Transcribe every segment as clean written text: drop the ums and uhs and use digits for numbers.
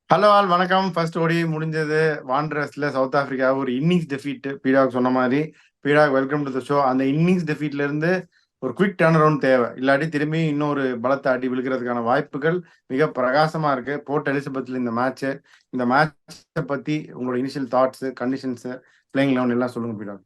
Hello all வணக்கம். First ஓடி முடிஞ்சது. வாண்டரர்ஸ்ல சவுத் ஆப்பிரிக்கா ஒரு இன்னிங்ஸ் டெஃபீட். பீடாக் சொன்ன மாதிரி பீடாக் வெல்கம் டு த ஷோ. அந்த இன்னிங்ஸ் டெஃபீட்ல இருந்து ஒரு குவிக் டர்ன் அரவுண்ட் தேவை, இல்லாட்டி திரும்பி இன்னொரு பலத்தை அடி விழுக்கிறதுக்கான வாய்ப்புகள் மிக பிரகாசமா இருக்கு. போர்ட் எலிசபெத்ல இந்த மேட்சை பத்தி உங்களோட initial thoughts, conditions, playing eleven எல்லாம் சொல்லுங்க பீடாக்.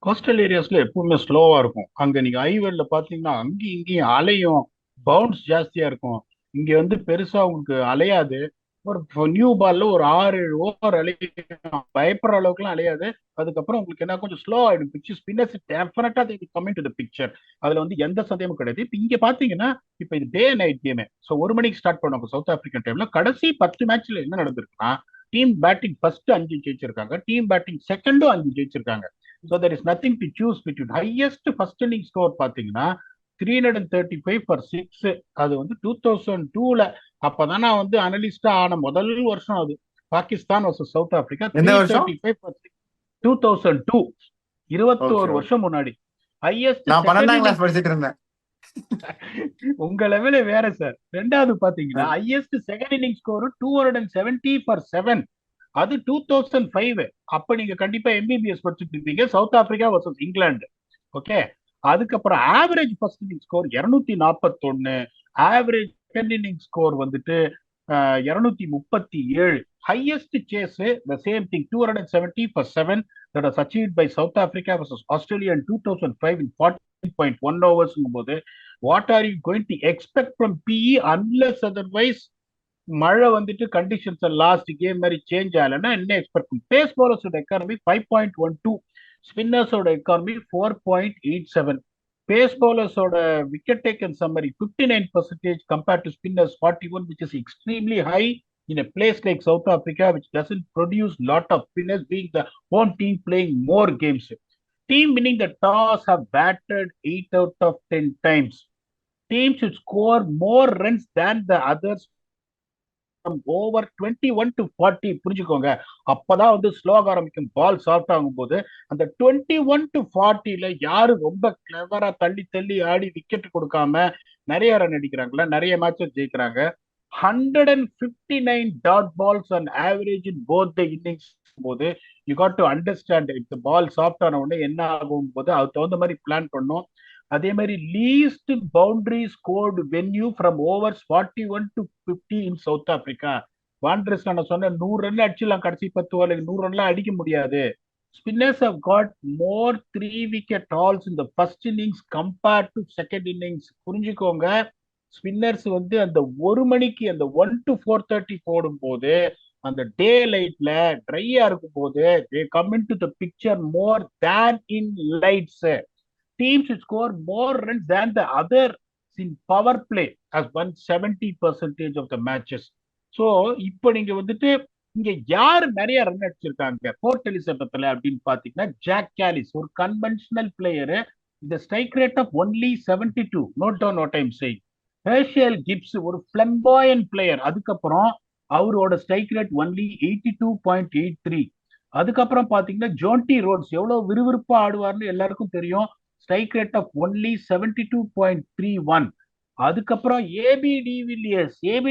கோஸ்டல் ஏரியாஸ்ல எப்பவுமே ஸ்லோவா இருக்கும். அங்க நீங்க ஐவேல்ல பாத்தீங்கன்னா அங்கேயும் இங்கேயும் அலையும், பவுன்ஸ் ஜாஸ்தியா இருக்கும். இங்க வந்து பெருசா உங்களுக்கு அலையாது. ஒரு நியூ பால்ல ஒரு 6-7 ஓவர் அலையும், பயப்படுற அளவுக்குலாம் அலையாது. அதுக்கப்புறம் உங்களுக்கு என்ன கொஞ்சம் ஸ்லோ ஆயிடும் பிச்சு. ஸ்பின்னர்ஸ் டெஃபினட்டா கமிங் டு த பிக்சர். அதுல வந்து எந்த சந்தேகமும் கிடையாது. இப்ப இங்க பாத்தீங்கன்னா இப்ப இது டே நைட் கேம். ஸோ 1 மணிக்கு ஸ்டார்ட் பண்ணுவாங்க சவுத் ஆப்பிரிக்கன் டைம்ல. கடைசி 10 மேட்ச்ல என்ன நடந்திருக்குன்னா, டீம் பேட்டிங் ஃபர்ஸ்ட் 5 ஜெயிச்சிருக்காங்க, டீம் பேட்டிங் செகண்டும் 5 ஜெயிச்சிருக்காங்க. So there is nothing to choose between. Highest first inning score பாத்தீங்கன்னா 335 for 6. அது வந்து 2002ல அப்பதான் நான் வந்து அனலிஸ்டா ஆன முதல் வருஷம் அது. பாகிஸ்தான் வர்சஸ் சவுத் ஆப்பிரிக்கா எந்த த்ரீ வருஷம்? Thirty five for 2002. Okay 21 okay. வருஷம் முன்னாடி. ஹையஸ்ட் நான் செகண்ட் 12ஆம் கிளாஸ் இன்னிங்ஸ். படிச்சுட்டு இருந்தேன். உங்க லெவல வேற சார். ரெண்டாவது பாத்தீங்கன்னா ah, highest second inning score 270 for 7. அது 2005. அப்ப நீங்க கண்டிப்பா எம்பிபிஎஸ் படிச்சுட்டு இருப்பீங்க. South Africa versus England. Okay. அதுக்கப்புறம் average first inning score 241. Average second inning score வந்துட்டு 237. Highest chase the same thing 270 for 7 that was achieved by South Africa versus Australia in 2005 in 14.1 overs போது what are you going to expect from PE unless otherwise மழை வந்துட்டு conditions last game மாதிரி change ஆகலைன்னா என்ன expect பண்ணும். Pace பாலர்ஸோட economy 5.12, ஸ்பின்னர்ஸோட economy 4.87. Pace பாலர்ஸோட wicket taken summary 59% compared to spinners 41, which is extremely high in a place like South Africa, which doesn't produce lot of spinners, being the home team playing more games. Team winning the toss have batted 8 out of 10 times. Teams should score more runs than the others over 21 to 40. புரிஞ்சுக்கோங்க. அப்பதான் வந்து ஸ்லோக ஆரம்பிக்கும், பால் soft ஆகும் போது அந்த 21 to 40ல யாரு ரொம்ப கிளவரா தள்ளி தள்ளி ஆடி விக்கெட் கொடுக்காம நிறைய ரன் அடிக்கிறாங்களா, நிறைய மேட்சஸ் ஜெயிக்கிறாங்க. 159 dot balls on average in both the innings போது யூ காட் டு அண்டர்ஸ்டாண்ட் இந்த பால் சாஃப்ட் ஆன உடனே என்ன ஆகும் போது அதுக்கு தகுந்த மாதிரி பிளான் பண்ணும். அதே மாதிரி least boundary scored venue from overs 41 to 50 in south Africa. Wanderers நான் சொன்ன 100 ரன் அடிச்சிடலாம், கடைசி 10 ஓவர்ல 100 ரன்லாம் அடிக்க முடியாது. Spinners have got more 3 wicket hauls in the first innings compared to second innings. புரிஞ்சுக்கோங்க. ஸ்பின்னர்ஸ் வந்து அந்த 1 மணிக்கு அந்த 1 to 4:30 போடும் போது அந்த டே லைட்ல ட்ரையா இருக்கும் போது they come in to the picture more than in lights. Teams should score more runs than the other in power play has won 70% of the matches. So இப்போ நீங்க வந்துட்டு இங்க யாரு நிறைய ரன் அடிச்சிருக்காங்க போர்ட் எலிசபெத்ல அப்படின்னு பாத்தீங்கன்னா, ஜாக் கேலிஸ் ஒரு கன்வென்ஷனல் பிளேயரு. இந்த strike rate of only 72. Note down what I'm saying. Herschelle Gibbs ஒரு பிளம்பாயன் பிளேயர். அதுக்கப்புறம் அவரோட ஸ்ட்ரைக் ரேட் ஒன்லி 82.83. அதுக்கப்புறம் பாத்தீங்கன்னா ஜோன்டி ரோட்ஸ் எவ்வளவு விறுவிறுப்பா ஆடுவார்னு எல்லாருக்கும் தெரியும். Strike rate of only 72.31. அதுக்கப்புறம் ஏபி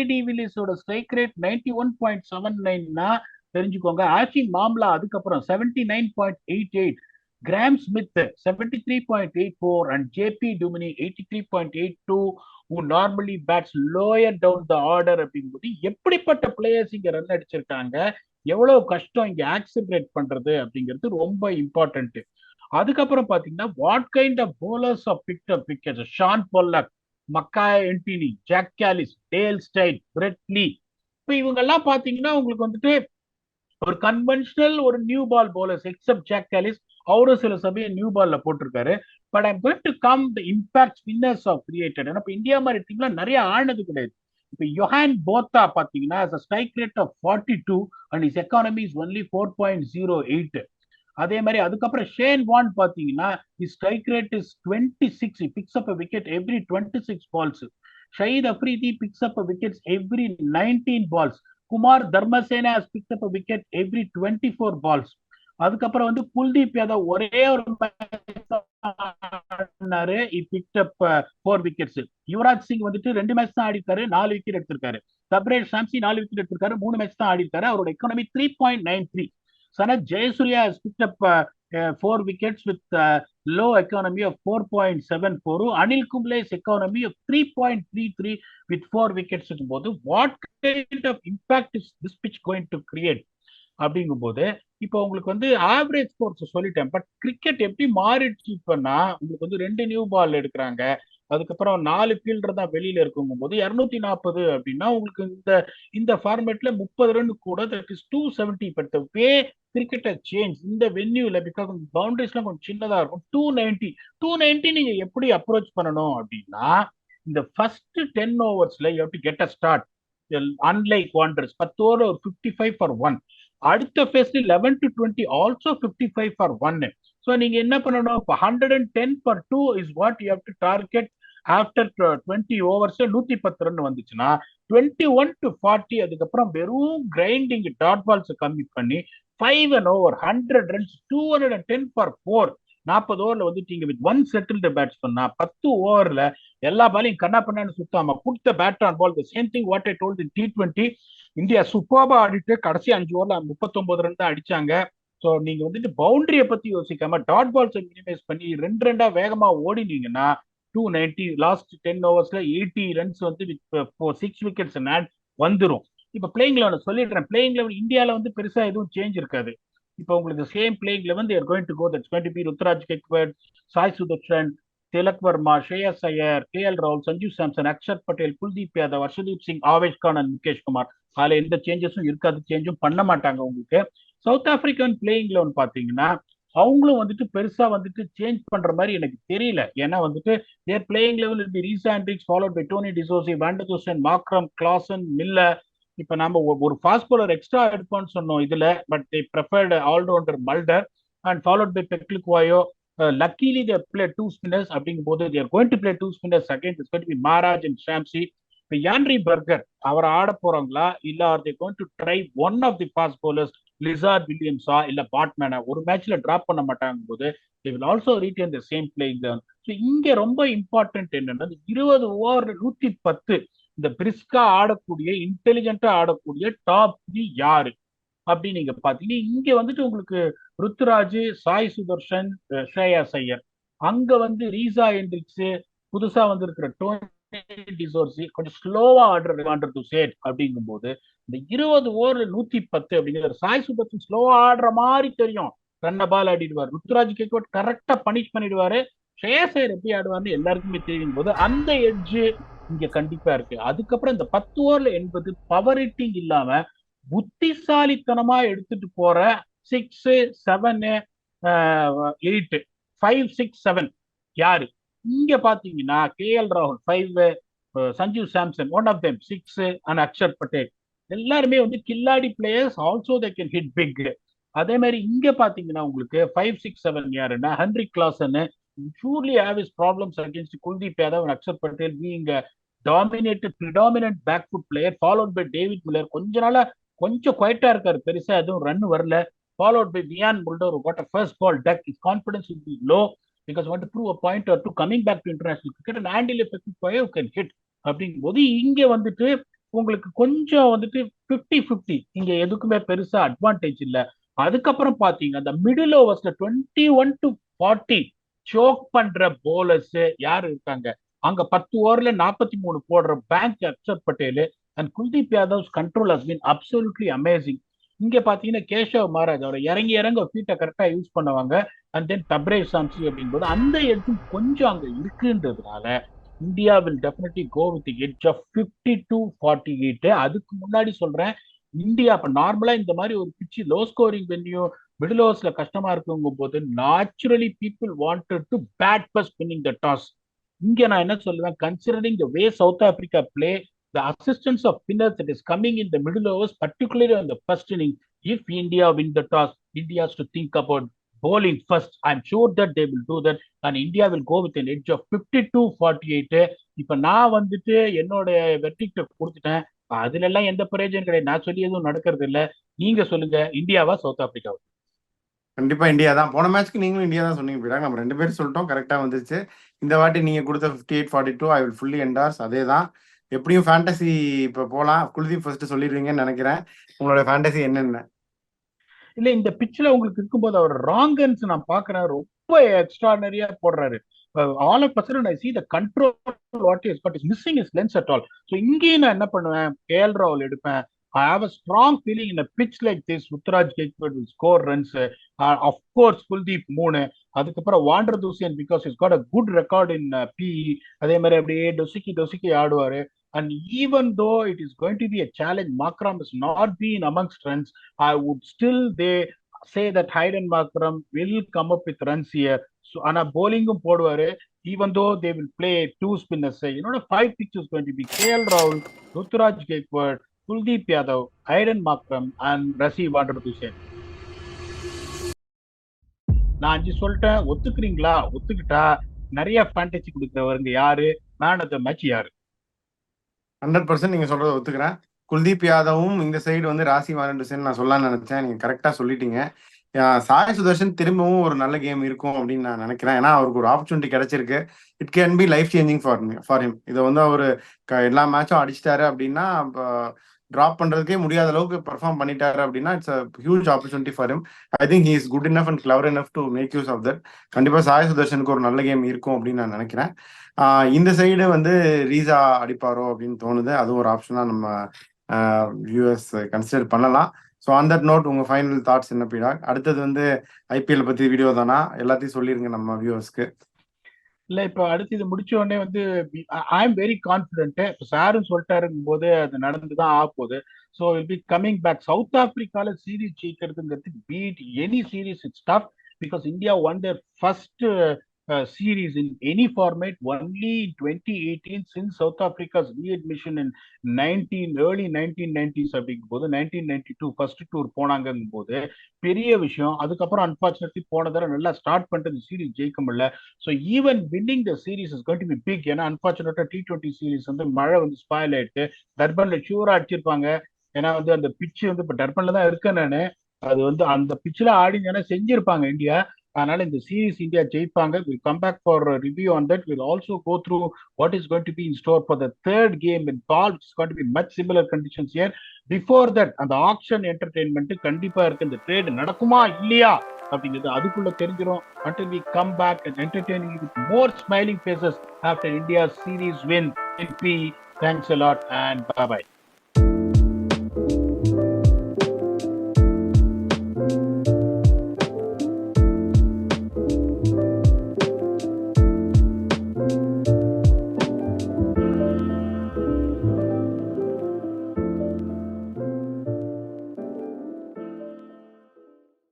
டிவிலியர்ஸோட ஸ்ட்ரைக் ரேட் 91.79னா தெரிஞ்சுக்கோங்க. ஆஷிங் மாம்லா அதுக்கப்புறம் 79.88. Graeme Smith 73.84 and JP Duminy 83.82, who normally bats lower down the order அப்படிங்கும்போது எப்படிப்பட்ட பிளேயர்ஸ் இங்க ரன் அடிச்சிருக்காங்க, எவ்வளவு கஷ்டம் இங்க ஆக்சிலரேட் பண்றது அப்படிங்கிறது ரொம்ப இம்பார்ட்டன்ட். அதுக்கப்புறம் பாத்தீங்கன்னா what kind of bowlers have picked up wickets. Shaun Pollock, Makhaya Ntini, Jacques Kallis, Dale Steyn, Brett Lee. இப்ப இவங்க எல்லாம் பாத்தீங்கன்னா உங்களுக்கு வந்துட்டு ஒரு கன்வென்ஷனல் ஒரு new ball bowlers. Except Jacques Kallis, அவரும் சில சமயம் நியூ பால்ல போட்டிருக்காரு. But I'm going to come the impact spinners of created. ஏன்னா இப்ப இந்தியா மாதிரி டீம்ல நிறைய ஆனது கிடையாது. இப்ப யோஹான் போத்தா பாத்தீங்கன்னா strike rate of 42 and is economy is only 4.08. அதே மாதிரி அதுக்கப்புறம் ஷேன் வான் பாத்தீங்கன்னா strike rate is 26. Picks up wicket every 26 balls. Shahid Afridi picks up wickets every 19 balls. Kumar Dharmasena picks up wicket every 24 balls. அதுக்கப்புறம் வந்து குல்தீப் யாதவ் ஒரே ஒரு பண்ணாரு, he picked up 4 wickets. Yuvraj Singh வந்துட்டு 2 மேட்ச் தான் ஆடி இருக்காரு, 4 விக்கெட் எடுத்திருக்காரு. தப்ரேஷ் சாம்சி 4 விக்கெட் எடுத்திருக்காரு, 3 மேட்ச் தான் ஆடி இருக்காரு. அவரோட economy 3.93. Sanath Jayasuriya has picked up 4 wickets with low economy of 4.74. Anil Kumble's economy of 3.33 with 4 wickets இருக்கும்போது what kind of impact is this pitch going to create அப்படிங்கும்போது இப்போ உங்களுக்கு வந்து ஆவரேஜ் ஸ்கோர்ஸ் சொல்லிட்டேன். பட் கிரிக்கெட் எப்படி மாறிடுச்சு இப்பன்னா, உங்களுக்கு வந்து 2 நியூ பால் எடுக்கிறாங்க, அதுக்கப்புறம் 4 ஃபீல்டர் தான் வெளியில இருக்குங்கும் போது 240 அப்படின்னா உங்களுக்கு இந்த இந்த ஃபார்மேட்ல 30 ரன் கூட that is 270. But the way cricket change இந்த வென்யூல பிகாஸ் பவுண்டரிஸ்லாம் கொஞ்சம் சின்னதா இருக்கும். 290 நீங்க எப்படி அப்ரோச் பண்ணணும் அப்படின்னா, இந்த ஃபர்ஸ்ட் 10 ஓவர்ஸ்ல you have to get a start. Unlike Wanderers 10 over ஒரு 55 ஃபார் 1. அடுத்த ஃபேஸ்ல 11 to 20 ஆல்சோ 55 ஃபார் 1. ஸோ நீங்க என்ன பண்ணணும், இப்போ 110 for 2 is what you have to target. After 20 ஓவர்ஸ்ல 110 run வந்துச்சுன்னா 21 to 40 அதுக்கப்புறம் வெறும் கிரைண்டிங் டாட் பால்ஸ் கம்மி பண்ணி 5 and over 100 runs 210 ஃபார் 4. 40 ஓவர்ல வந்துட்டீங்க வித் 1 செட்டில்டு பேட்ஸ்மேன்னா 10 ஓவர்ல எல்லா பாலையும் கண்ணா பண்ணான்னு சுத்தாம கொடுத்த bat on ball. The same thing what I told in T20. India சூப்பர்பா ஆடிட்டு கடைசி 5 ஓவர்ல 39 ரன் தான் அடிச்சாங்க. ஸோ நீங்க வந்துட்டு பவுண்டரியை பத்தி யோசிக்காம டாட் பால்ஸை மினிமைஸ் பண்ணி 2 வேகமா ஓடினீங்கன்னா 290 லாஸ்ட் 10 ஓவர்ஸ்ல 80 ரன்ஸ் வந்து 6 wickets வந்துடும். இப்போ பிளேயிங் லெவன் சொல்லிடுறேன். பிளேயிங் லெவன் இந்தியாவில் வந்து பெருசா எதுவும் சேஞ்ச் இருக்காது. இப்போ உங்களுக்கு same playing eleven there going to go. That's going to be Ruturaj Gaikwad, Sai Sudharsan, Tilak Varma, Shreyas Iyer, KL ராகுல், சஞ்சு சாம்சன், அக்ஷர் பட்டேல், குல்தீப் யாதவ், ஹர்ஷதீப் சிங், ஆவேஷ் கான் அண்ட் முகேஷ் குமார். அதுல எந்த சேஞ்சஸும் இருக்காது, சேஞ்சும் பண்ண மாட்டாங்க உங்களுக்கு. சவுத் ஆப்பிரிக்கன் பிளேயிங் லெவன் பாத்தீங்கன்னா அவங்களும் வந்துட்டு பெருசா வந்துட்டு சேஞ்ச் பண்ற மாதிரி எனக்கு தெரியல. ஏன்னா வந்துட்டு there playing level will be Reeza Hendricks followed by Tony de Zorzi, van der Dussen, Markram, Klaasen, Miller. இப்ப நம்ம ஒரு ஃபாஸ்ட் bowler எக்ஸ்ட்ரா எடுப்போம்னு சொன்னோம் இதுல, but they preferred all rounder Mulder and followed by Phehlukwayo. Luckily they play 2 spinners அப்படிங்கும் போது there going to play 2 spinners again. It's going to be Maharaj and Shamsi. இப்போ Nandre Burger அவர் ஆட போறாங்களா இல்ல are they going to try one of the fast bowlers Lizaad வில்லியம்ஸா இல்ல பாட்மேனா? ஒரு மேட்ச்ல டிராப் பண்ண மாட்டாங்க போது they will also retain the same playing eleven. So இங்க ரொம்ப இம்பார்ட்டன்ட் என்னன்னா 20 ஓவர் 110 இந்த பிரிஸ்கா ஆடக்கூடிய இன்டெலிஜென்ட்டா ஆடக்கூடிய டாப் 3 யாரு அப்படின்னு நீங்க பாத்தீங்கன்னா இங்க வந்துட்டு உங்களுக்கு ருத்துராஜ், சாய் சுதர்ஷன், ஸ்ரேயாஸ் ஐயர். அங்க வந்து ரீசா ஹெண்ட்ரிக்ஸ், புதுசா வந்திருக்கிற டோனி டிசோர்சி கொஞ்சம் ஸ்லோவா ஆடுறது சேட் அப்படிங்கும் போது இந்த 20 ஓவர் 110 அப்படிங்கிற சாய் சுதர்ஷன் ஸ்லோவா ஆடுற மாதிரி தெரியும், ரன்ன பால் ஆடிடுவார். ருத்துராஜ் கேக்வர்ட் கரெக்டா பனிஷ் பண்ணிடுவாரு. ஸ்ரேயாஸ் ஐயர் எப்படி ஆடுவார்னு எல்லாருக்குமே தெரியும் போது அந்த எட்ஜ் இங்க கண்டிப்பா இருக்கு. அதுக்கப்புறம் இந்த 10 ஓவர்ல என்பது பவர் ஹிட்டிங் இல்லாம புத்திசாலித்தனமா எடுத்துட்டு போற 6, 7, 8, 5, 6, 7 யாரு? இங்க பாத்தீங்கன்னா KL ராகுல் 5, Sanju Samson one of them 6 and Axar Patel எல்லாருமே வந்து கில்லாடி players. Also they can hit big. அதே மாதிரி இங்க பாத்தீங்கன்னா உங்களுக்கு 5, 6, 7 யாருன்னா Heinrich Klaasen surely have his problems against Kuldeep Yadav and Akshar Patel being a predominant back foot player, followed by David Miller. கொஞ்சம் குவைட்டா இருக்காரு, பெருசா எதுவும் ரன் வரல. Followed by Vian Mulder who got a first ball duck. His confidence will be low because want to prove a point or two coming back to international cricket. And Andy Lefford who can hit. அப்படிங்கும் போது இங்க வந்துட்டு உங்களுக்கு கொஞ்சம் வந்துட்டு 50-50 இங்க எதுக்குமே பெருசா அட்வான்டேஜ் இல்ல. அதுக்கப்புறம் பாத்தீங்க அந்த மிடில் ஓவர்ஸ்ல 21 to 40 சோக் பண்ற போலர்ஸ் யாரு இருக்காங்க அங்க? 10 ஓவர்ல 43 போடுற பேங்க் Axar Patel and Kuldeep Yadav control has been absolutely amazing. இங்க பாத்தீங்கன்னா கேஷவ் மகாராஜ் அவரை இறங்க ஃபீட்டை கரெக்டா யூஸ் பண்ணுவாங்க. அண்ட் தென் தப்ரேஷ் சாம்சி அப்படிங்கும்போது அந்த எட்ஜும் கொஞ்சம் அங்க இருக்குன்றதுனால India will definitely go with edge of 50-48. அதுக்கு முன்னாடி சொல்றேன், இந்தியா இப்ப நார்மலா இந்த மாதிரி ஒரு pitch low scoring venue middle ஓவர்ஸ்ல கஷ்டமா இருக்குங்கும் போது naturally people wanted to bat first winning the toss. இங்க நான் என்ன சொல்லுவேன், considering the way South Africa play, the assistance of spinners that is coming in the middle overs, particularly on the first inning, if India win the toss, India has to think about bowling first. I'm sure that they will do that and India will go with an edge of 52-48. இப்ப நான் வந்துட்டு என்னோட வெர்டிக்ட கொடுத்துட்டேன். அதுல எல்லாம் எந்த பிரயோஜனம் கிடையாது. நான் சொல்லி எதுவும் நடக்கிறது இல்ல. நீங்க சொல்லுங்க, இந்தியாவா சவுத் ஆப்பிரிக்காவா? கண்டிப்பா இந்தியா தான். போன மேட்ச்க்கு நீங்களும் இந்தியா தான் சொன்னீங்க பீடாக். நம்ம 2 பேரும் சொல்லிட்டோம், கரெக்டா வந்துருச்சு. இந்த வாட்டி நீங்க கொடுத்த 58-42 ஐ வில் ஃபுல்லி என்டார்ஸ். அதே தான். எப்படியும் ஃபேண்டசி இப்போ போலாம். குல்தீப் ஃபர்ஸ்ட் சொல்லிடுவீங்கன்னு நினைக்கிறேன். உங்களோட ஃபேண்டசி என்னென்ன? இல்ல இந்த பிச்சில் உங்களுக்கு இருக்கும்போது அவர் ராங்கன்ஸ் நான் பாக்குறேன், ரொம்ப எக்ஸ்ட்ரானரியா போடுறாரு. All of person I see the control what is but is missing is length at all. So இங்கேயும் நான் என்ன பண்ணுவேன், கேஎல் ராகுல் எடுப்பேன். I have a strong feeling in pitch like this Ruturaj Gaikwad will score runs. Of course Kuldeep 3, அதுக்கப்புறம் van der Dussen because is got a good record in PE. அதே மாதிரி அப்படியே டொசிக்கி ஆடுவாரு. And even though it is going to be a challenge, Markram has not been amongst runs. I would still say that Hayden Markram will come up with runs here. So, ana bowling poduvaru, even though they will play 2 spinners. You know, the 5 pitches going to be KL Rahul, Ruturaj Gaikwad, Kuldeep Yadav, Hayden Markram, and Rassi Wanderdusen. நான் 5 சொல்லிட்டேன், ஒத்துக்கிறீங்களா? ஒத்துக்கிட்டா நிறைய fantasy கொடுக்குறவங்க யாரு, man of the match யாரு? 100% நீங்க சொல்றதை ஒத்துக்கிறேன். குல்தீப் யாதவும் இந்த சைடு வந்து ராசி வாரண்டுசன் நான் சொல்லலாம்னு நினைச்சேன். நீங்க கரெக்டா சொல்லிட்டீங்க. சாய் சுதர்ஷன் திரும்பவும் ஒரு நல்ல கேம் இருக்கும் அப்படின்னு நான் நினைக்கிறேன். ஏன்னா அவருக்கு ஒரு ஆப்பர்ச்சுனிட்டி கிடைச்சிருக்கு. It can be life changing for him. இதை வந்து அவர் எல்லா மேட்சும் அடிச்சிட்டாரு அப்படின்னா, ட்ராப் பண்றதுக்கே முடியாத அளவுக்கு பெர்ஃபார்ம் பண்ணிட்டாரு அப்படின்னா it's a huge opportunity for him. I think he is good enough and clever enough to make use of that. கண்டிப்பா சாய் சுதர்ஷனுக்கு ஒரு நல்ல கேம் இருக்கும் அப்படின்னு நான் நினைக்கிறேன். இந்த சைடு வந்து ரீசா அடிப்பாரோ அப்படின்னு தோணுது. அதுவும் ஒரு ஆப்ஷனா நம்ம வியூஎஸ் கன்சிடர் பண்ணலாம். ஸோ ஆன் தட் நோட் உங்க ஃபைனல் தாட்ஸ் என்ன பீடாக்? அடுத்தது வந்து ஐபிஎல் பத்தி வீடியோ தானா? எல்லாத்தையும் சொல்லிருங்க நம்ம வியூவர்ஸ்க்கு. இல்ல இப்ப அடுத்து இது முடிச்ச உடனே வந்து ஐ எம் வெரி கான்பிடென்ட். சாரும் சொல்லிட்டாருங்கும் போது அது நடந்துதான் ஆக போகுது. So will be coming back. South ஆப்பிரிக்கால சீரீஸ் ஜெயிக்கிறதுங்கிறது beat any series it's tough because India won their first series in any format only in 2018 since South Africa's readmission in early 1990s. அப்படிங்கும் போது 1992 ஃபர்ஸ்ட் டூர் போனாங்கும் போது பெரிய விஷயம். அதுக்கப்புறம் unfortunately போன தடவை நல்லா ஸ்டார்ட் பண்ணிட்டு இந்த சீரீஸ் ஜெயிக்க முடியல. So even winning the series is going to be big. ஏன்னா அன்பார்ச்சுனேட்டா T20 சீரீஸ் வந்து மழை வந்து ஸ்பாயில் ஆயிட்டு டர்பன்ல ஷூரா அடிச்சிருப்பாங்க. ஏன்னா வந்து அந்த பிச்சு வந்து இப்போ டர்பன்ல தான் இருக்கேன் நானு. அது வந்து அந்த பிச்சில் ஆடிங்கன்னா செஞ்சிருப்பாங்க இந்தியா. அதனால இந்த சீரீஸ் இந்தியா ஜெயிப்பாங்க. Will come back for review on that. Will also go through what is going to be in store for the third game in ball. It's going to be much similar conditions here. Before that அந்த action entertainment கண்டிப்பா இருக்கு. இந்த trade நடக்குமா இல்லையா அப்படிங்கிறது அதுக்குள்ள தெரிஞ்சிடும். until we come back and entertain you with more smiling faces after India's series win in P. Thanks a lot and bye bye.